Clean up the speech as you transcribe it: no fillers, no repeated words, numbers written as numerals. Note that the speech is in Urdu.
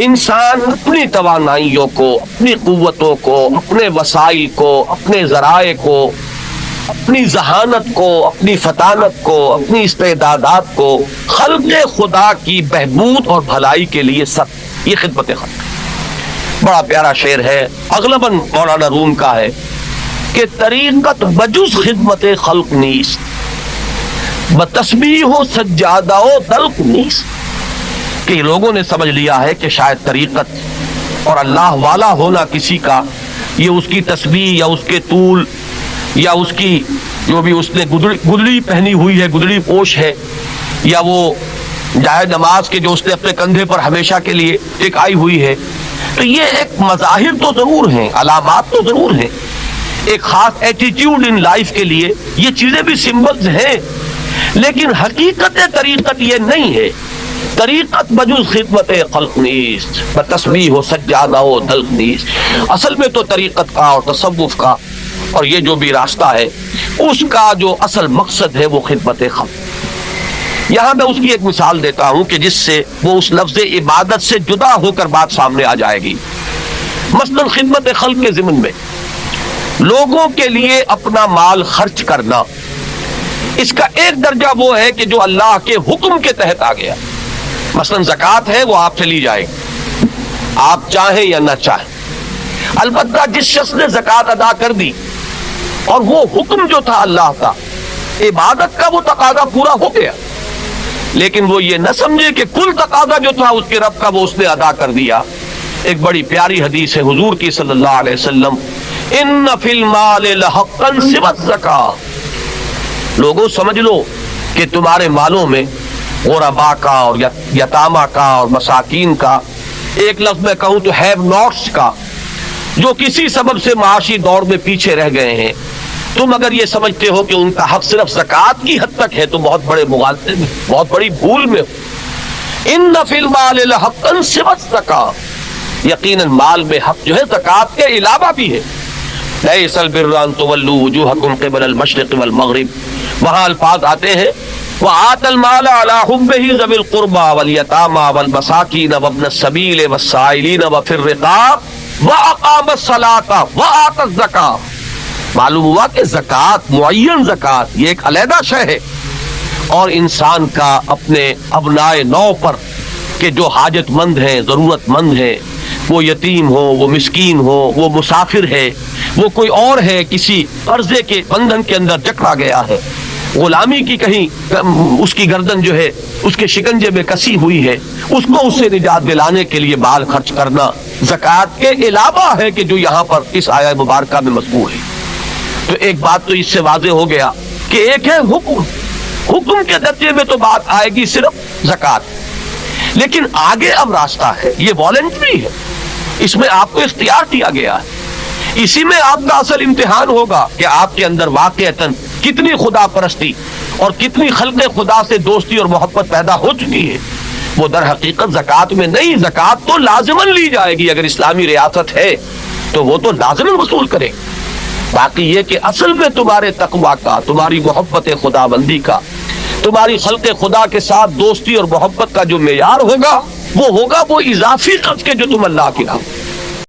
انسان اپنی توانائیوں کو، اپنی قوتوں کو، اپنے وسائل کو، اپنے ذرائع کو، اپنی ذہانت کو، اپنی فطانت کو، اپنی استعدادات کو خلق خدا کی بہبود اور بھلائی کے لیے سب، یہ خدمت خلق۔ بڑا پیارا شعر ہے، اغلباً مولانا روم کا ہے کہ طریقت بجز خدمت خلق نیست، بتسبیح و سجادہ و دلق نیست، کہ لوگوں نے سمجھ لیا ہے کہ شاید طریقت اور اللہ والا ہونا کسی کا، یہ اس کی تسبیح یا اس کے طول یا اس کی جو بھی اس نے گدڑی پہنی ہوئی ہے، گدڑی پوش ہے، یا وہ جائے نماز کے جو اس نے اپنے کندھے پر ہمیشہ کے لیے ٹکائی ہوئی ہے، تو یہ ایک مظاہر تو ضرور ہیں، علامات تو ضرور ہیں، ایک خاص ایٹیٹیوڈ ان لائف کے لیے یہ چیزیں بھی سمبلز ہیں، لیکن حقیقت طریقت یہ نہیں ہے۔ طریقت بجز خدمت خلق نیست، بتسبیح و سجادہ و دلق نیست۔ اصل میں تو طریقت کا اور تصوف کا اور یہ جو بھی راستہ ہے، اس کا جو اصل مقصد ہے وہ خدمت خلق۔ یہاں میں اس کی ایک مثال دیتا ہوں کہ جس سے وہ اس لفظ عبادت سے جدا ہو کر بات سامنے آ جائے گی۔ مثلا خدمت خلق کے ضمن میں لوگوں کے لیے اپنا مال خرچ کرنا، اس کا ایک درجہ وہ ہے کہ جو اللہ کے حکم کے تحت آ گیا۔ مثلا زکوٰۃ ہے، وہ آپ سے لی جائے گی، آپ چاہیں یا نہ چاہیں۔ البتہ جس شخص نے زکوٰۃ ادا کر دی اور وہ حکم جو تھا اللہ کا، عبادت کا وہ تقاضا پورا ہو گیا، لیکن وہ یہ نہ سمجھے کہ کل تقاضا جو تھا اس کے رب کا وہ اس نے ادا کر دیا۔ ایک بڑی پیاری حدیث ہے حضور کی صلی اللہ علیہ وسلم، ان فی المال لحقا سوی الزکاۃ، لوگوں سمجھ لو کہ تمہارے مالوں میں غربا کا اور یتامہ کا اور مساکین کا، ایک لفظ میں کہوں تو ہیو ناٹس کا، جو کسی سبب سے معاشی دور میں پیچھے رہ گئے ہیں، تم اگر یہ سمجھتے ہو کہ ان کا حق صرف زکوٰۃ کی حد تک ہے تو بہت بڑے مغالطے میں، بہت بڑی بھول میں ہو۔ ان فی المال لحقا سوی الزکاۃ، یقیناً مال میں حق جو ہے زکوٰۃ کے علاوہ بھی ہے۔ لیس البر ان تولوا وجوہکم قبل المشرق والمغرب، وہاں الفاظ آتے ہیں وآت المال على حبه ذوي القربى واليتامى والمساكين وابن السبيل والسائلين وفي الرقاب وأقام الصلاة وآت الزكاة۔ معلوم ہوا کہ زکوٰۃ، معین زکوٰۃ، یہ ایک علیحدہ شے ہے، اور انسان کا اپنے ابنائے نو پر کہ جو حاجت مند ہیں، ضرورت مند ہیں، وہ یتیم ہو، وہ مسکین ہو، وہ مسافر ہے، وہ کوئی اور ہے، کسی قرضے کے بندھن کے اندر جکڑا گیا ہے، غلامی کی کہیں اس کی گردن جو ہے اس کے شکنجے میں کسی ہوئی ہے، اس کو اس سے نجات دلانے کے لیے مال خرچ کرنا زکوٰۃ کے علاوہ ہے کہ جو یہاں پر اس آیہ مبارکہ میں مذکور ہے۔ تو ایک بات تو اس سے واضح ہو گیا کہ ایک ہے حکم، حکم کے درجے میں تو بات آئے گی صرف زکوٰۃ، لیکن آگے اب راستہ ہے، یہ والنٹری ہے، اس میں آپ کو اختیار دیا گیا ہے، اسی میں آپ کا اصل امتحان ہوگا کہ آپ کے اندر واقعتاً کتنی خدا پرستی اور کتنی خلق خدا سے دوستی اور محبت پیدا ہو چکی ہے۔ وہ در حقیقت زکوٰۃ میں نہیں، زکوٰۃ تو لازماً لی جائے گی، اگر اسلامی ریاست ہے تو وہ تو لازماً وصول کرے۔ باقی یہ کہ اصل میں تمہارے تقویٰ کا، تمہاری محبت خدا بندی کا، تمہاری خلق خدا کے ساتھ دوستی اور محبت کا جو معیار ہوگا وہ اضافی قرض کے جو تم اللہ کی راہ